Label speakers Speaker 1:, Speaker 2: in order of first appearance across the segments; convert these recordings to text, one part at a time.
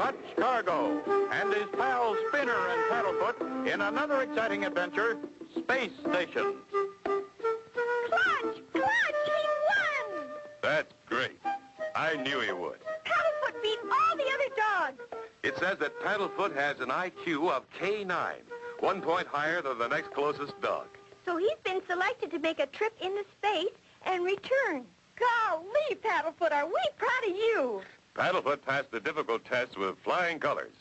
Speaker 1: Clutch Cargo and his pals Spinner and Paddlefoot in another exciting adventure, Space Station.
Speaker 2: Clutch! Clutch! He won!
Speaker 1: That's great. I knew he would.
Speaker 2: Paddlefoot beat all the other dogs.
Speaker 1: It says that Paddlefoot has an IQ of K9, 1 point higher than the next closest dog.
Speaker 2: So he's been selected to make a trip into space and return. Golly, Paddlefoot, are we proud of you?
Speaker 1: Paddlefoot passed the difficult test with flying colors.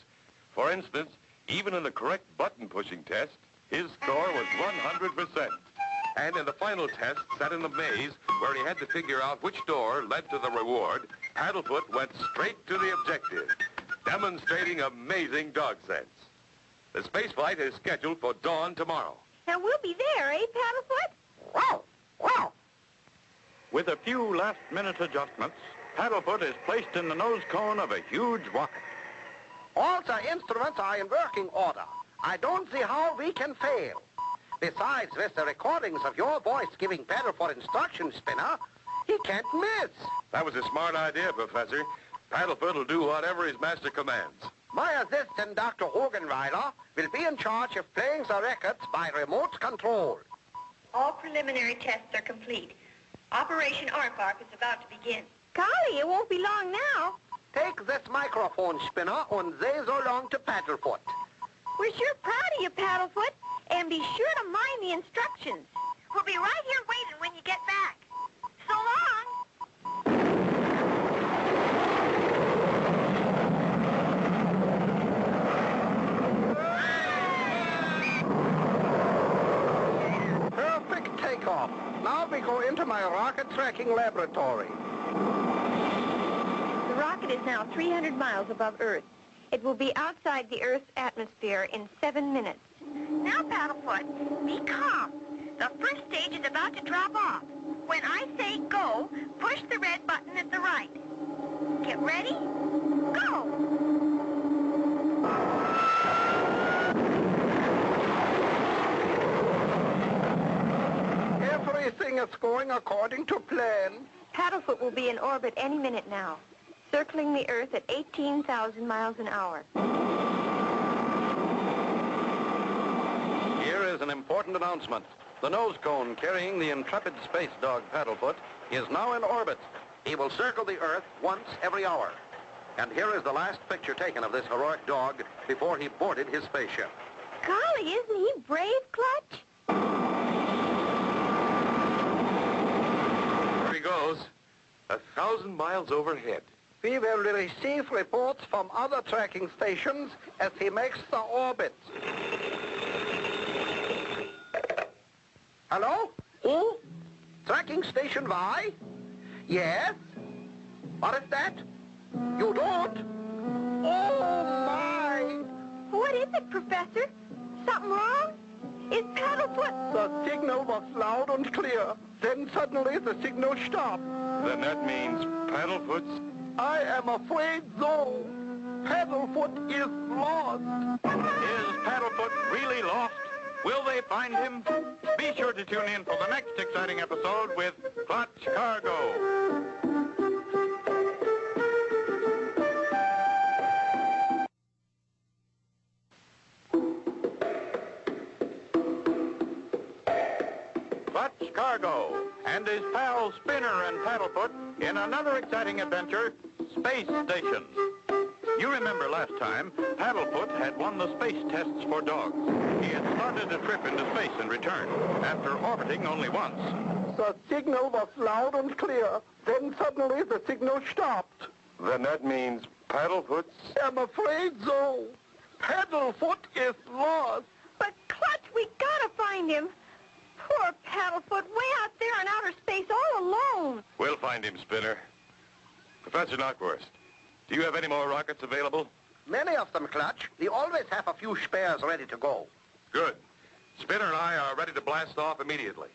Speaker 1: For instance, even in the correct button-pushing test, his score was 100%. And in the final test, set in the maze, where he had to figure out which door led to the reward, Paddlefoot went straight to the objective, demonstrating amazing dog sense. The spaceflight is scheduled for dawn tomorrow.
Speaker 2: And we'll be there, eh, Paddlefoot?
Speaker 1: Wow! Wow! With a few last-minute adjustments, Paddlefoot is placed in the nose cone of a huge rocket.
Speaker 3: All the instruments are in working order. I don't see how we can fail. Besides, with the recordings of your voice giving Paddlefoot instructions, Spinner, he can't miss.
Speaker 1: That was a smart idea, Professor. Paddlefoot will do whatever his master commands.
Speaker 3: My assistant, Dr. Hogenweiler, will be in charge of playing the records by remote control.
Speaker 4: All preliminary tests are complete. Operation Aardvark is about to begin.
Speaker 2: Golly, it won't be long now.
Speaker 3: Take this microphone, Spinner, and say so long to Paddlefoot.
Speaker 2: We're sure proud of you, Paddlefoot. And be sure to mind the instructions.
Speaker 4: We'll be right here waiting when you get back. So long.
Speaker 3: Perfect takeoff. Now we go into my rocket tracking laboratory.
Speaker 2: The rocket is now 300 miles above Earth. It will be outside the Earth's atmosphere in 7 minutes.
Speaker 4: Now, Paddlefoot, be calm. The first stage is about to drop off. When I say go, push the red button at the right. Get ready? Go!
Speaker 3: Everything is going according to plan.
Speaker 2: Paddlefoot will be in orbit any minute now, circling the Earth at 18,000 miles an hour.
Speaker 1: Here is an important announcement. The nose cone carrying the intrepid space dog Paddlefoot is now in orbit.
Speaker 3: He will circle the Earth once every hour.
Speaker 1: And here is the last picture taken of this heroic dog before he boarded his spaceship.
Speaker 2: Golly, isn't he brave, Clutch?
Speaker 1: There he goes, 1,000 miles overhead.
Speaker 3: We will receive reports from other tracking stations as he makes the orbit. Hello? Who? Tracking station Y? Yes? What is that? You don't? Oh, my!
Speaker 2: What is it, Professor? Something wrong? Is Paddlefoot...
Speaker 3: The signal was loud and clear. Then suddenly the signal stopped.
Speaker 1: Then that means Paddlefoot's...
Speaker 3: I am afraid so. Paddlefoot is lost.
Speaker 1: Is Paddlefoot really lost? Will they find him? Be sure to tune in for the next exciting episode with Clutch Cargo. Clutch Cargo and his pals Spinner and Paddlefoot in another exciting adventure, Space Station. You remember last time, Paddlefoot had won the space tests for dogs. He had started a trip into space and returned, after orbiting only once.
Speaker 3: The signal was loud and clear. Then suddenly the signal stopped.
Speaker 1: Then that means Paddlefoot's...
Speaker 3: I'm afraid so. Paddlefoot is lost.
Speaker 2: But, Clutch, we gotta find him. Poor Paddlefoot, way out there in outer space all alone.
Speaker 1: We'll find him, Spinner. Professor Knockwurst, do you have any more rockets available?
Speaker 3: Many of them, Clutch. We always have a few spares ready to go.
Speaker 1: Good. Spinner and I are ready to blast off immediately.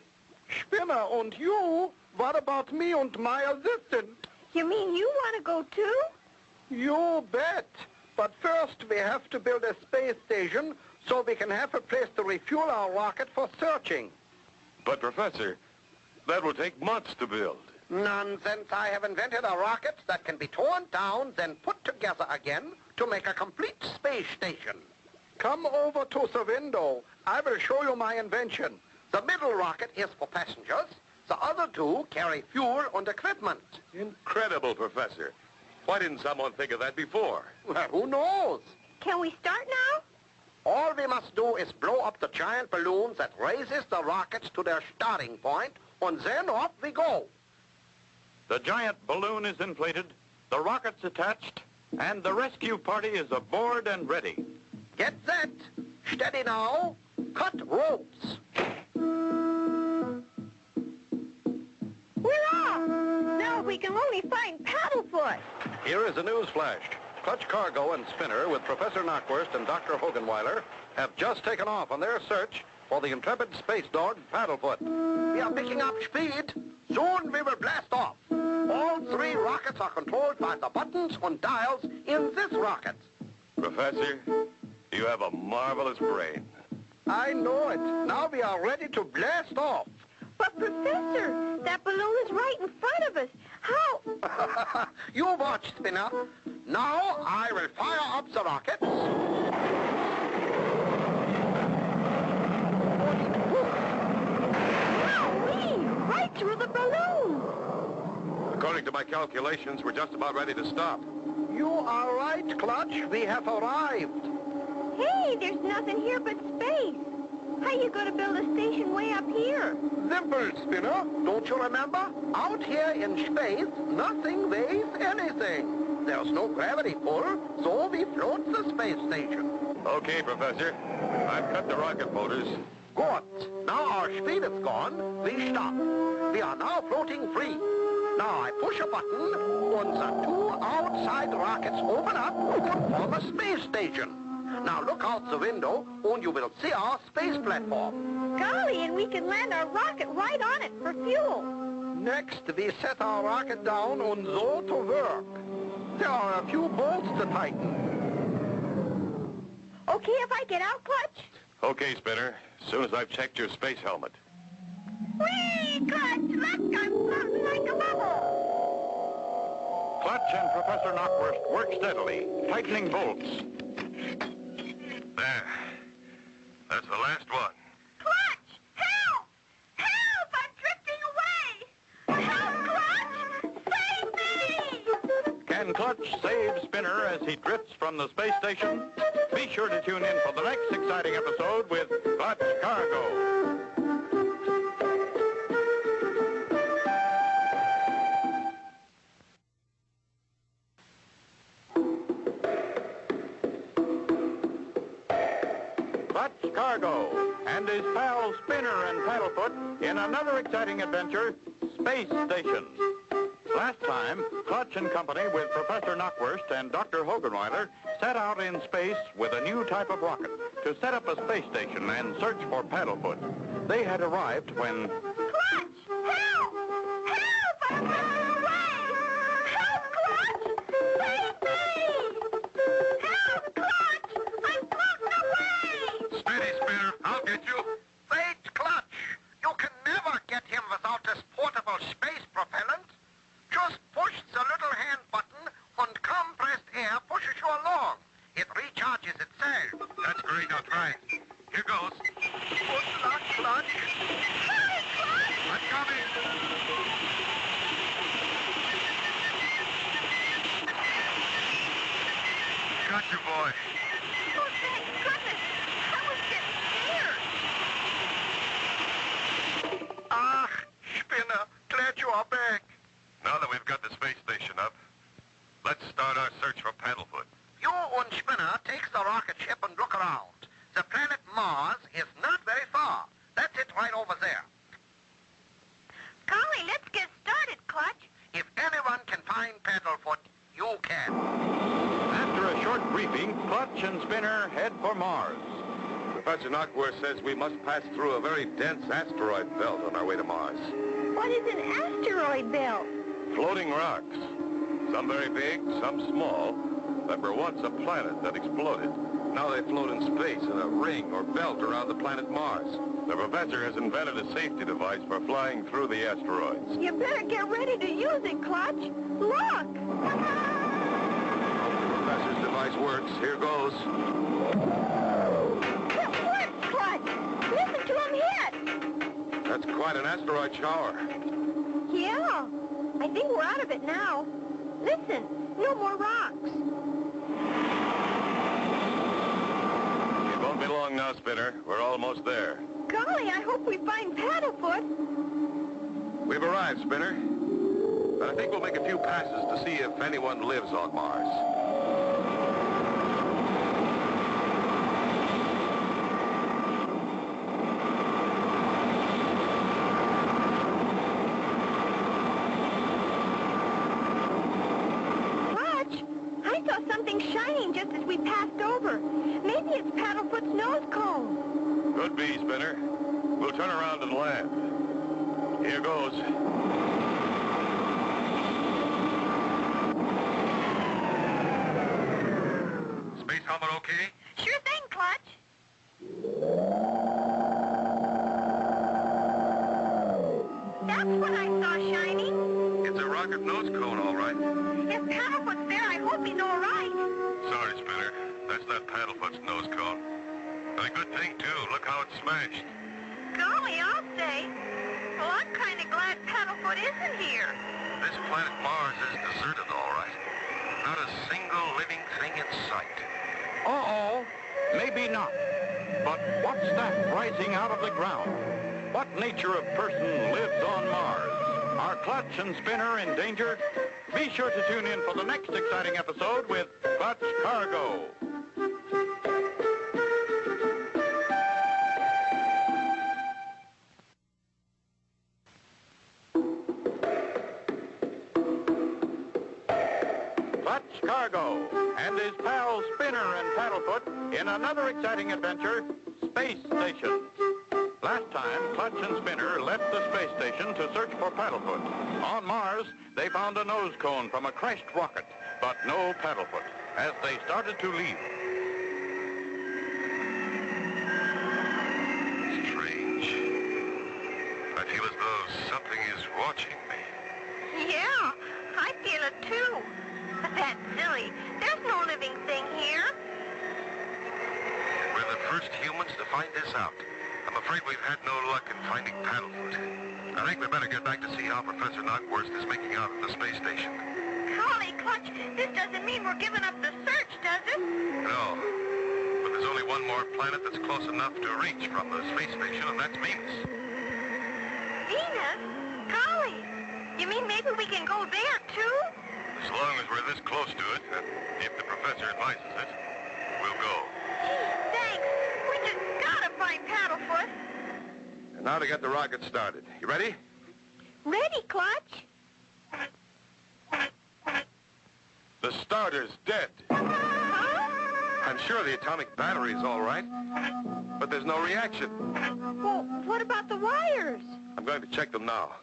Speaker 3: Spinner and you? What about me and my assistant?
Speaker 2: You mean you want to go too?
Speaker 3: You bet. But first we have to build a space station so we can have a place to refuel our rocket for searching.
Speaker 1: But, Professor, that will take months to build.
Speaker 3: Nonsense. I have invented a rocket that can be torn down, then put together again to make a complete space station. Come over to the window. I will show you my invention. The middle rocket is for passengers. The other two carry fuel and equipment.
Speaker 1: Incredible, Professor. Why didn't someone think of that before?
Speaker 3: Well, who knows?
Speaker 2: Can we start now?
Speaker 3: All we must do is blow up the giant balloons that raises the rockets to their starting point, and then off we go.
Speaker 5: The giant balloon is inflated, the rocket's attached, and the rescue party is aboard and ready.
Speaker 3: Get set. Steady now. Cut ropes.
Speaker 2: We're off! Now if we can only find Paddlefoot.
Speaker 3: Here is a news flash. Clutch Cargo and Spinner with Professor Knockwurst and Dr. Hogenweiler have just taken off on their search for the intrepid space dog, Paddlefoot. We are picking up speed. Soon we will blast off. All three rockets are controlled by the buttons and dials in this rocket.
Speaker 1: Professor, you have a marvelous brain.
Speaker 3: I know it. Now we are ready to blast off.
Speaker 2: But, Professor, that balloon is right in front of us. How?
Speaker 3: You watch, Spinner. Now I will fire up the rockets.
Speaker 2: Wowee! Right through the balloon.
Speaker 1: According to my calculations, we're just about ready to stop.
Speaker 3: You are right, Clutch. We have arrived.
Speaker 2: Hey, there's nothing here but space. How you going to build a station way up here?
Speaker 3: Simple, Spinner. Don't you remember? Out here in space, nothing weighs anything. There's no gravity pull, so we float the space station.
Speaker 1: Okay, Professor. I've cut the rocket motors.
Speaker 3: Good. Now our speed is gone, we stop. We are now floating free. Now I push a button, and the two outside rockets open up and form a space station. Now look out the window, and you will see our space platform.
Speaker 2: Golly, and we can land our rocket right on it for fuel.
Speaker 3: Next, we set our rocket down and go to work. There are a few bolts to tighten.
Speaker 2: Okay if I get out, Clutch?
Speaker 1: Okay, Spinner. As soon as I've checked your space helmet.
Speaker 2: Whee, Clutch! Look, I'm floating like a bubble.
Speaker 5: Clutch and Professor Knockwurst work steadily, tightening bolts.
Speaker 1: There. That's the last one.
Speaker 4: Clutch! Help! Help! I'm drifting away! Help, Clutch! Save me!
Speaker 5: Can Clutch save Spinner as he drifts from the space station? Be sure to tune in for the next exciting episode with Clutch Cargo. Clutch Cargo and his pals Spinner and Paddlefoot in another exciting adventure, Space Station. Last time, Clutch and company with Professor Knockwurst and Dr. Hogenweiler set out in space with a new type of rocket to set up a space station and search for Paddlefoot. They had arrived when...
Speaker 4: Clutch! Help! Help! I'm running away! Help, Clutch! Save me! Help, Clutch! I'm floating away!
Speaker 1: Steady, Spinner. I'll get you.
Speaker 3: Wait, Clutch. You can never get him without this portable space propellant. Just push the little hand button and compressed air pushes you along. It recharges itself.
Speaker 1: That's great. I'll try. Here goes.
Speaker 3: Good luck, Clutch.
Speaker 4: Hurry, Clutch!
Speaker 1: I'm coming. Got you, boy.
Speaker 4: Oh, thank goodness! I was getting scared.
Speaker 3: Ah, Spinner, glad you are back.
Speaker 1: Now that we've got the space station up, let's start our search for Paddlefoot.
Speaker 3: You and Spinner takes the rocket ship and look around. The planet Mars is not very far. That's it right over there.
Speaker 4: Golly, let's get started, Clutch.
Speaker 3: If anyone can find Paddlefoot, you can.
Speaker 5: After a short briefing, Clutch and Spinner head for Mars.
Speaker 1: Professor Knockwurst says we must pass through a very dense asteroid belt on our way to Mars.
Speaker 2: What is an asteroid belt?
Speaker 1: Floating rocks. Some very big, some small. That were once a planet that exploded. Now they float in space in a ring or belt around the planet Mars. The professor has invented a safety device for flying through the asteroids.
Speaker 2: You better get ready to use it, Clutch. Look!
Speaker 1: The professor's device device works. Here goes.
Speaker 2: It works, Clutch. Listen to him hit.
Speaker 1: That's quite an asteroid shower.
Speaker 2: Yeah. I think we're out of it now. Listen, no more rocks.
Speaker 1: It won't be long now, Spinner. We're almost there.
Speaker 2: Golly, I hope we find Paddlefoot.
Speaker 1: We've arrived, Spinner. But I think we'll make a few passes to see if anyone lives on Mars.
Speaker 2: Clutch, I saw something shining just as we passed over. Maybe it's Paddlefoot's nose cone.
Speaker 1: Could be, Spinner. We'll turn around and land. Here goes. Space helmet okay?
Speaker 4: Sure thing, Clutch. That's what I saw shining.
Speaker 1: It's a rocket nose cone, all right.
Speaker 4: If Paddlefoot's there, I hope he's all right.
Speaker 1: Sorry, Spinner. That's not Paddlefoot's nose cone. But a good thing, too. Look how it's smashed.
Speaker 4: Golly, I'll say. Well, I'm kind of glad Paddlefoot isn't here.
Speaker 1: This planet Mars is deserted, all right. Not a single living thing in sight.
Speaker 5: Uh-oh. Maybe not. But what's that rising out of the ground? What nature of person lives on Mars? Are Clutch and Spinner endangered? Be sure to tune in for the next exciting episode with Clutch Cargo. Clutch Cargo and his pals Spinner and Paddlefoot in another exciting adventure, Space Station. Last time, Clutch and Spinner left the space station to search for Paddlefoot. On Mars, they found a nose cone from a crashed rocket, but no Paddlefoot as they started to leave.
Speaker 1: Strange. I feel as though something is watching me.
Speaker 4: Yeah, I feel it too. But that's silly. There's no living thing here.
Speaker 1: We're the first humans to find this out. I'm afraid we've had no luck in finding Paddlefoot. I think we better get back to see how Professor Knockwurst is making out at the space station.
Speaker 4: Golly, Clutch, this doesn't mean we're giving up the search, does it?
Speaker 1: No. But there's only one more planet that's close enough to reach from the space station, and that's Venus.
Speaker 4: Venus? Golly, you mean maybe we can go there, too?
Speaker 1: As long as we're this close to it, and if the professor advises it, we'll go.
Speaker 4: Gee, thanks. We just gotta find Paddlefoot.
Speaker 1: And now to get the rocket started. You ready?
Speaker 2: Ready, Clutch?
Speaker 1: The starter's dead.
Speaker 2: Huh?
Speaker 1: I'm sure the atomic battery's all right, but there's no reaction.
Speaker 2: Well, what about the wires?
Speaker 1: I'm going to check them now.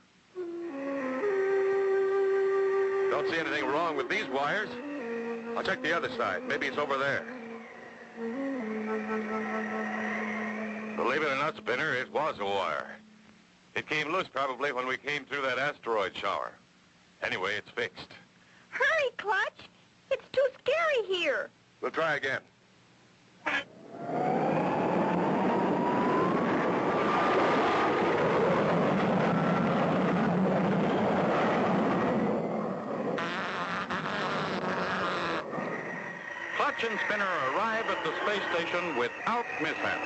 Speaker 1: Don't see anything wrong with these wires. I'll check the other side. Maybe it's over there. Believe it or not, Spinner, it was a wire. It came loose probably when we came through that asteroid shower. Anyway, it's fixed.
Speaker 2: Hurry, Clutch. It's too scary here.
Speaker 1: We'll try again.
Speaker 5: Clutch and Spinner arrive at the space station without mishap.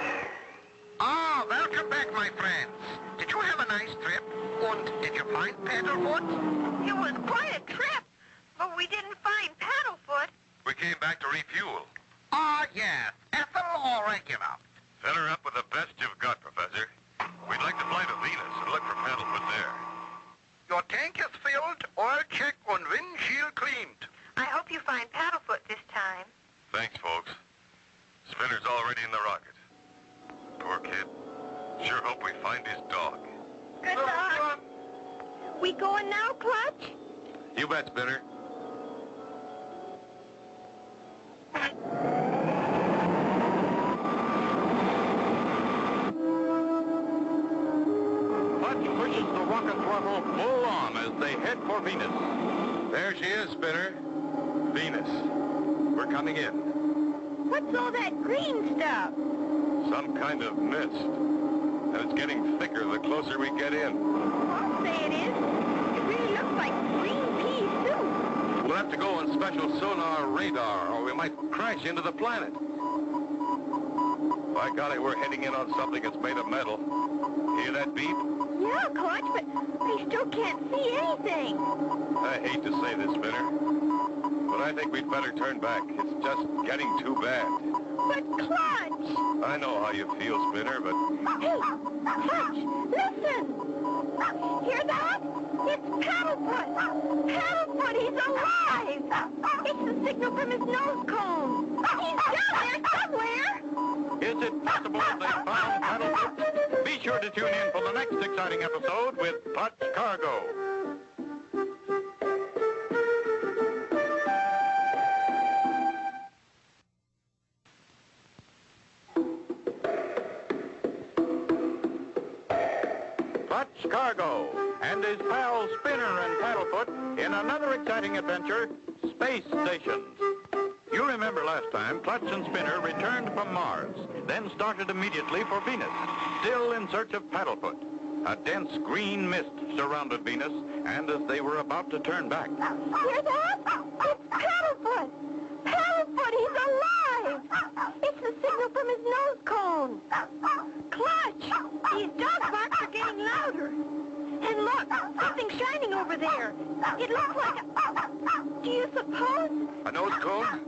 Speaker 3: Ah, welcome back, my friends. Did you have a nice trip? And did you find Paddlefoot?
Speaker 4: It was quite a trip, but we didn't find Paddlefoot.
Speaker 1: We came back to refuel.
Speaker 3: Ah, yes. Ethyl or regular?
Speaker 1: Fill her up with the best you've got, Professor. We'd like to fly to Venus and look for Paddlefoot there.
Speaker 3: Your tank is filled, oil check and windshield cleaned.
Speaker 4: I hope you find Paddlefoot this time.
Speaker 1: Thanks, folks. Spinner's already in the rocket. Poor kid. Sure hope we find his dog.
Speaker 4: Good luck.
Speaker 2: We going now, Clutch?
Speaker 1: You bet, Spinner.
Speaker 5: Clutch pushes the rocket throttle full on as they head for Venus.
Speaker 1: There she is, Spinner. Venus. We're coming in.
Speaker 2: What's all that green stuff?
Speaker 1: Some kind of mist. And it's getting thicker the closer we get in.
Speaker 2: I'll say it is. It really looks like green pea soup.
Speaker 1: We'll have to go on special sonar radar, or we might crash into the planet. By golly, we're heading in on something that's made of metal. Hear that beep?
Speaker 2: Yeah, Clutch, but I still can't see anything.
Speaker 1: I hate to say this, Spinner, but I think we'd better turn back. It's just getting too bad.
Speaker 2: But Clutch!
Speaker 1: I know how you feel, Spinner, but...
Speaker 2: Hey, Clutch, listen! Hear that? It's Paddlefoot! Paddlefoot, he's alive! It's the signal from his nose cone! He's down there somewhere!
Speaker 5: Is it possible they found Paddlefoot? Be sure to tune in for the next exciting episode with Clutch Cargo. Clutch Cargo and his pals Spinner and Paddlefoot in another exciting adventure, Space Stations. You remember last time, Clutch and Spinner returned from Mars, then started immediately for Venus, still in search of Paddlefoot. A dense green mist surrounded Venus, and as they were about to turn back...
Speaker 2: Hear that? It's Paddlefoot! Paddlefoot, he's alive! It's the signal from his nose cone! Clutch! These dog barks are getting louder! And look, something shining over there! It looks like a... Do you suppose?
Speaker 1: A nose cone?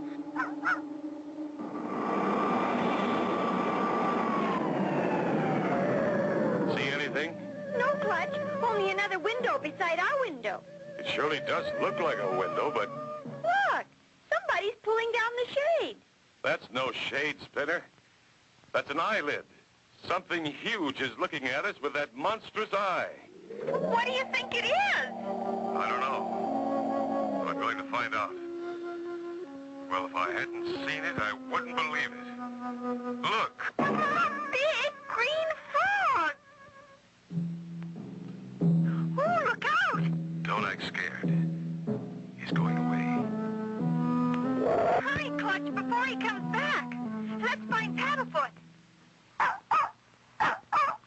Speaker 1: See anything?
Speaker 2: No, Clutch. Only another window beside our window.
Speaker 1: It surely does look like a window, but
Speaker 2: Look! Somebody's pulling down the shade.
Speaker 1: that's no shade, Spinner. That's an eyelid. Something huge is looking at us with that monstrous eye.
Speaker 4: What do you think it is?
Speaker 1: I don't know. But I'm going to find out. Well, if I hadn't seen it, I wouldn't believe it. Look!
Speaker 4: A big green frog! Oh, look out!
Speaker 1: Don't act scared. He's going away.
Speaker 4: Hurry, Clutch, before he comes back. Let's find Paddlefoot.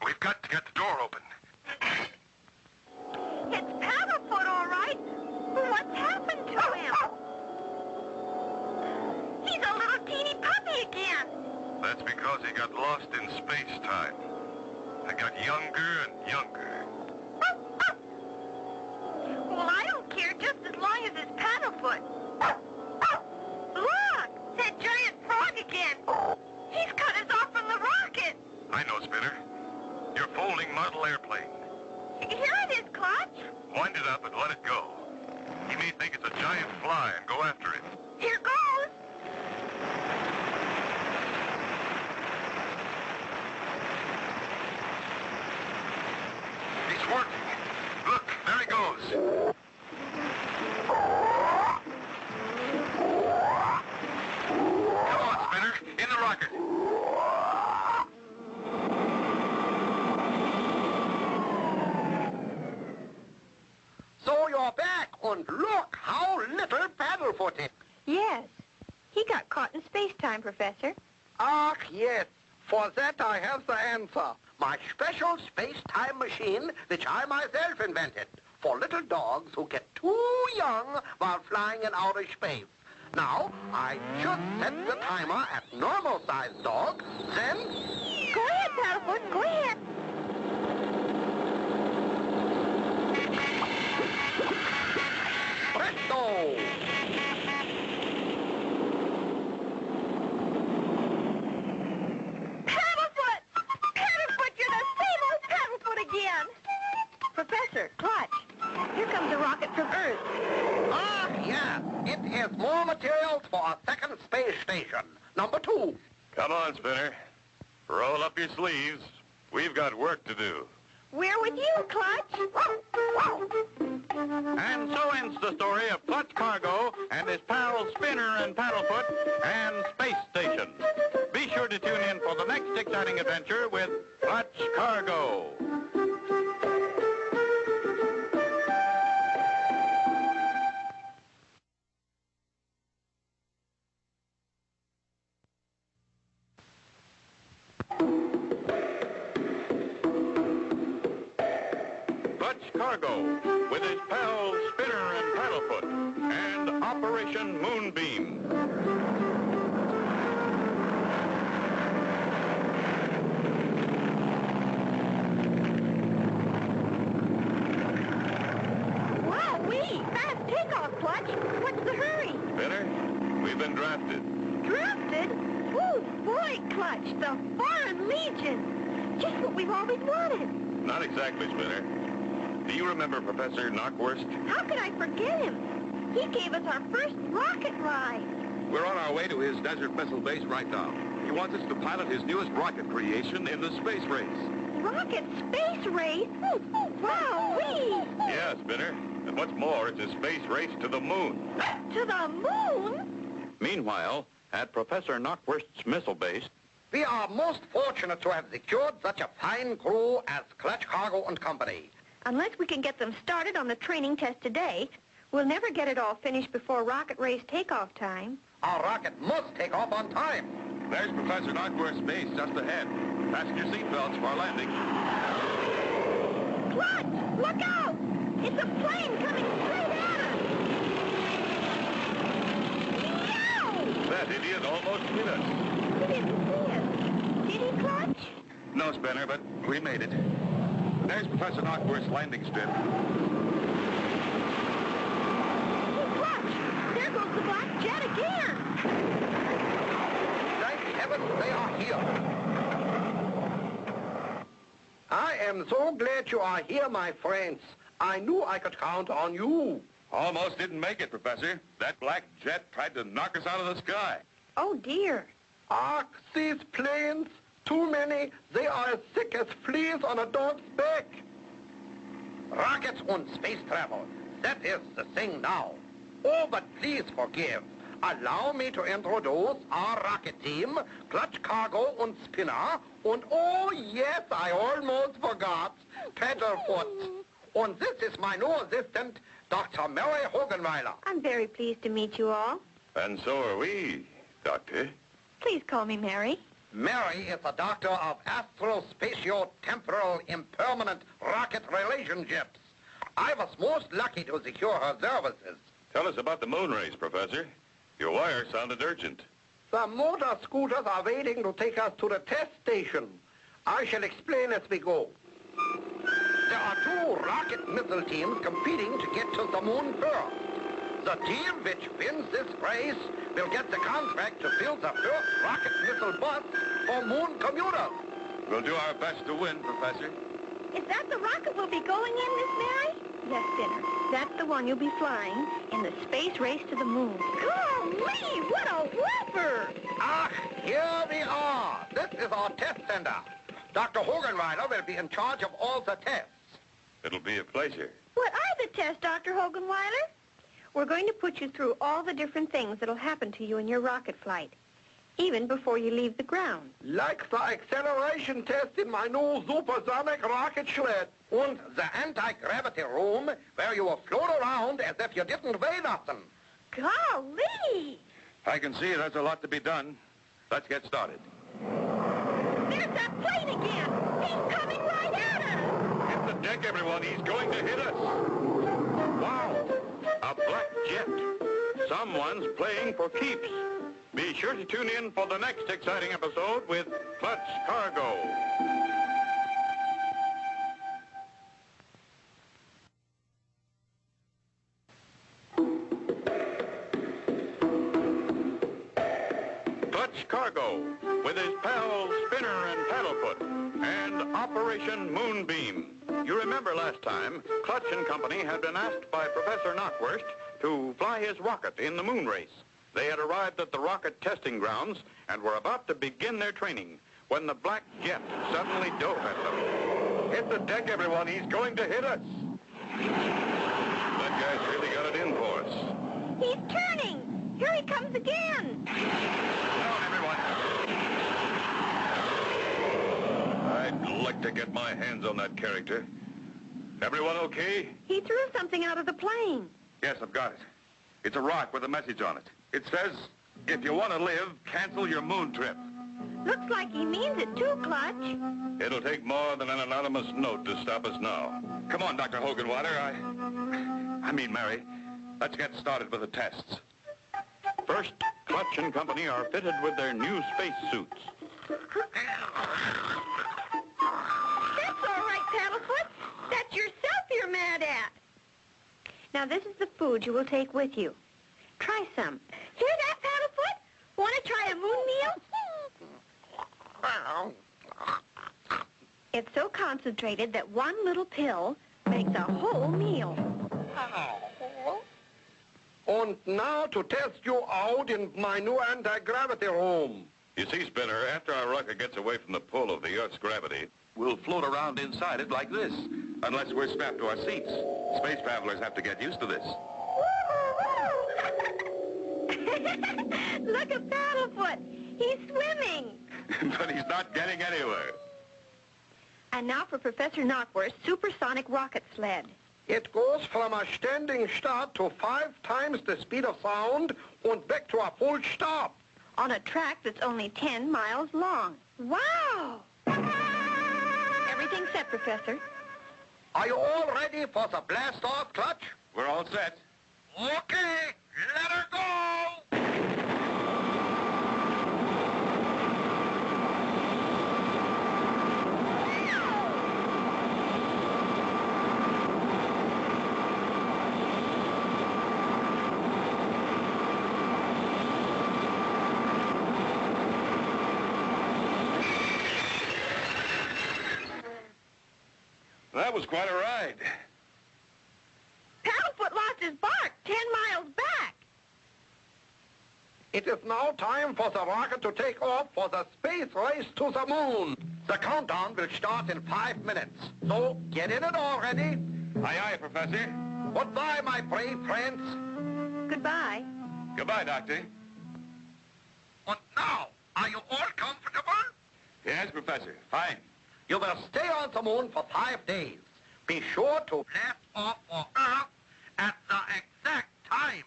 Speaker 1: We've got to get the door open.
Speaker 4: It's Paddlefoot, all right. What's happened to him? He's a little teeny puppy again.
Speaker 1: That's because he got lost in space-time. And got younger and younger.
Speaker 4: Well, I don't care just as long as it's Paddlefoot. Look! That giant frog again. He's cut us off from the rocket.
Speaker 1: I know, Spinner. Your folding model airplane.
Speaker 4: Here it is, Clutch.
Speaker 1: Wind it up and let it go. He may think it's a giant fly and go after it.
Speaker 4: Here goes.
Speaker 1: He's working. Look, there he goes. Come on, Spinner. In the rocket.
Speaker 3: So you're back, and look how little Paddlefoot is.
Speaker 2: Yes. He got caught in space-time, Professor.
Speaker 3: Ah, yes. For that I have the answer. My special space-time machine, which I myself invented, for little dogs who get too young while flying in outer space. Now, I should set the timer at normal-sized dogs, then...
Speaker 2: Go ahead, Paddlefoot. Go ahead.
Speaker 3: Presto!
Speaker 2: Paddlefoot! Paddlefoot, you're the same old Paddlefoot again! Professor, Clutch, here comes a rocket from Earth.
Speaker 3: Ah, yes. It is more materials for a second space station. Number 2.
Speaker 1: Come on, Spinner. Roll up your sleeves. We've got work to do.
Speaker 2: We're with you, Clutch.
Speaker 5: And so ends the story of Clutch Cargo and his pals Spinner and Paddlefoot and Space Station. Be sure to tune in for the next exciting adventure with Clutch Cargo. Cargo with his pal Spinner and Paddlefoot and Operation Moonbeam.
Speaker 2: Wowee! Fast takeoff, Clutch. What's the hurry?
Speaker 1: Spinner, we've been drafted.
Speaker 2: Drafted? Oh, boy, Clutch, the Foreign Legion. Just what we've always wanted.
Speaker 1: Not exactly, Spinner. Do you remember Professor Knockwurst?
Speaker 2: How could I forget him? He gave us our first rocket ride.
Speaker 1: We're on our way to his desert missile base right now. He wants us to pilot his newest rocket creation in the space race.
Speaker 2: Rocket space race? Wowee!
Speaker 1: Yeah, Spinner. And what's more, it's a space race to the moon.
Speaker 2: To the moon?
Speaker 5: Meanwhile, at Professor Knockwurst's missile base,
Speaker 3: We are most fortunate to have secured such a fine crew as Clutch Cargo and Company.
Speaker 2: Unless we can get them started on the training test today, we'll never get it all finished before rocket race takeoff time.
Speaker 3: Our rocket must take off on time.
Speaker 1: There's Professor Knockwurst's base just ahead. Fasten your seatbelts for our landing.
Speaker 2: Clutch! Look out! It's a plane coming straight at us! Yow!
Speaker 1: That idiot almost hit us.
Speaker 2: He didn't see us. Did he, Clutch?
Speaker 1: No, Spinner, but we made it. There's Professor Knockwurst's landing strip.
Speaker 2: Hey, Clutch! There goes the black jet again!
Speaker 3: Thank heavens they are here. I am so glad you are here, my friends. I knew I could count on you.
Speaker 1: Almost didn't make it, Professor. That black jet tried to knock us out of the sky.
Speaker 2: Oh, dear.
Speaker 3: Ah, these planes, too many. They are as thick as fleas on a dog's back. Rockets and space travel. That is the thing now. Oh, but please forgive. Allow me to introduce our rocket team, Clutch Cargo and Spinner, and oh, yes, I almost forgot, Paddlefoot. And this is my new assistant, Dr. Mary Hogenweiler.
Speaker 2: I'm very pleased to meet you all.
Speaker 1: And so are we, Doctor.
Speaker 2: Please call me Mary.
Speaker 3: Mary is a doctor of astro-spatio-temporal impermanent rocket relationships. I was most lucky to secure her services.
Speaker 1: Tell us about the moon race, Professor. Your wire sounded urgent.
Speaker 3: The motor scooters are waiting to take us to the test station. I shall explain as we go. There are two rocket missile teams competing to get to the moon first. The team which wins this race will get the contract to build the first rocket missile bus for moon commuters.
Speaker 1: We'll do our best to win, Professor.
Speaker 2: Is that the rocket we'll be going in, Miss Mary? Yes, Spinner. That's the one you'll be flying in the space race to the moon. Golly, what a whopper!
Speaker 3: Ah, here we are. This is our test center. Dr. Hogenweiler will be in charge of all the tests.
Speaker 1: It'll be a pleasure.
Speaker 2: What are the tests, Dr. Hogenweiler? We're going to put you through all the different things that'll happen to you in your rocket flight, even before you leave the ground.
Speaker 3: Like the acceleration test in my new supersonic rocket sled. And the anti-gravity room where you will float around as if you didn't weigh nothing.
Speaker 2: Golly!
Speaker 1: I can see there's a lot to be done. Let's get started.
Speaker 2: There's that plane again! He's coming right at us!
Speaker 1: Hit the deck, everyone. He's going to hit us.
Speaker 5: wow, a black jet. Someone's playing for keeps. Be sure to tune in for the next exciting episode with Clutch Cargo. Clutch Cargo with his pals Spinner and Paddlefoot and Operation Moonbeam. You remember last time, Clutch and Company had been asked by Professor Knockwurst to fly his rocket in the moon race. They had arrived at the rocket testing grounds and were about to begin their training when the black jet suddenly dove at them.
Speaker 1: Hit the deck, everyone. He's going to hit us. That guy's really got it in for us.
Speaker 2: He's turning! Here he comes again!
Speaker 1: Down, everyone. I'd like to get my hands on that character. Everyone okay?
Speaker 2: He threw something out of the plane.
Speaker 1: Yes, I've got it. It's a rock with a message on it. It says, if you want to live, cancel your moon trip.
Speaker 2: Looks like he means it too, Clutch.
Speaker 1: It'll take more than an anonymous note to stop us now. Come on, Dr. Hoganwater. I mean, Mary, let's get started with the tests.
Speaker 5: First, Clutch and Company are fitted with their new space suits.
Speaker 4: That's all right, Paddlefoot. That's yourself you're mad at.
Speaker 2: Now, this is the food you will take with you. Try some.
Speaker 4: Hear that, Paddlefoot? Want to try a moon meal?
Speaker 2: It's so concentrated that one little pill makes a whole meal.
Speaker 3: And now to test you out in my new anti-gravity room.
Speaker 1: You see, Spinner, after our rocket gets away from the pull of the Earth's gravity, we'll float around inside it like this, unless we're strapped to our seats. Space travelers have to get used to this.
Speaker 2: Look at Paddlefoot. He's swimming.
Speaker 1: But he's not getting anywhere.
Speaker 2: And now for Professor Knockwurst's supersonic rocket sled.
Speaker 3: It goes from a standing start to 5 times the speed of sound and back to a full stop.
Speaker 2: On a track that's only 10 miles long. Wow! Everything's set, Professor.
Speaker 3: Are you all ready for the blast-off, Clutch?
Speaker 1: We're all set.
Speaker 3: Okay, let her go!
Speaker 1: That was quite a ride.
Speaker 4: Paddlefoot lost his bark 10 miles back.
Speaker 3: It is now time for the rocket to take off for the space race to the moon. The countdown will start in 5 minutes. So get in it already.
Speaker 1: Aye, aye, Professor.
Speaker 3: Goodbye, my brave friends.
Speaker 2: Goodbye.
Speaker 1: Goodbye, Doctor.
Speaker 3: And now, are you all comfortable?
Speaker 1: Yes, Professor. Fine.
Speaker 3: You will stay on the moon for 5 days. Be sure to blast off for Earth at the exact time.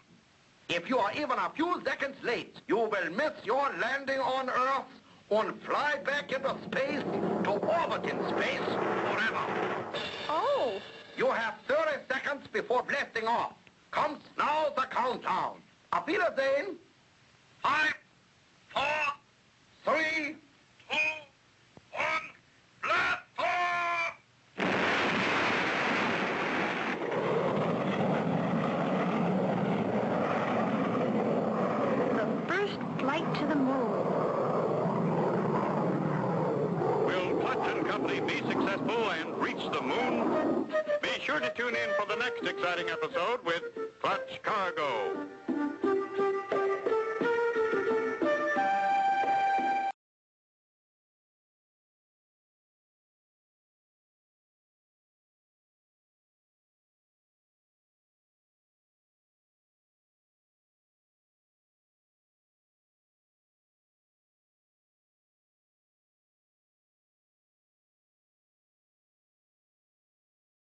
Speaker 3: If you are even a few seconds late, you will miss your landing on Earth and fly back into space to orbit in space forever.
Speaker 2: Oh.
Speaker 3: You have 30 seconds before blasting off. Comes now the countdown. Auf Wiedersehen. 5, 4, 3, 2, 1. Blast off!
Speaker 2: The first flight to the moon.
Speaker 5: Will Clutch and Company be successful and reach the moon? Be sure to tune in for the next exciting episode with Clutch Cargo.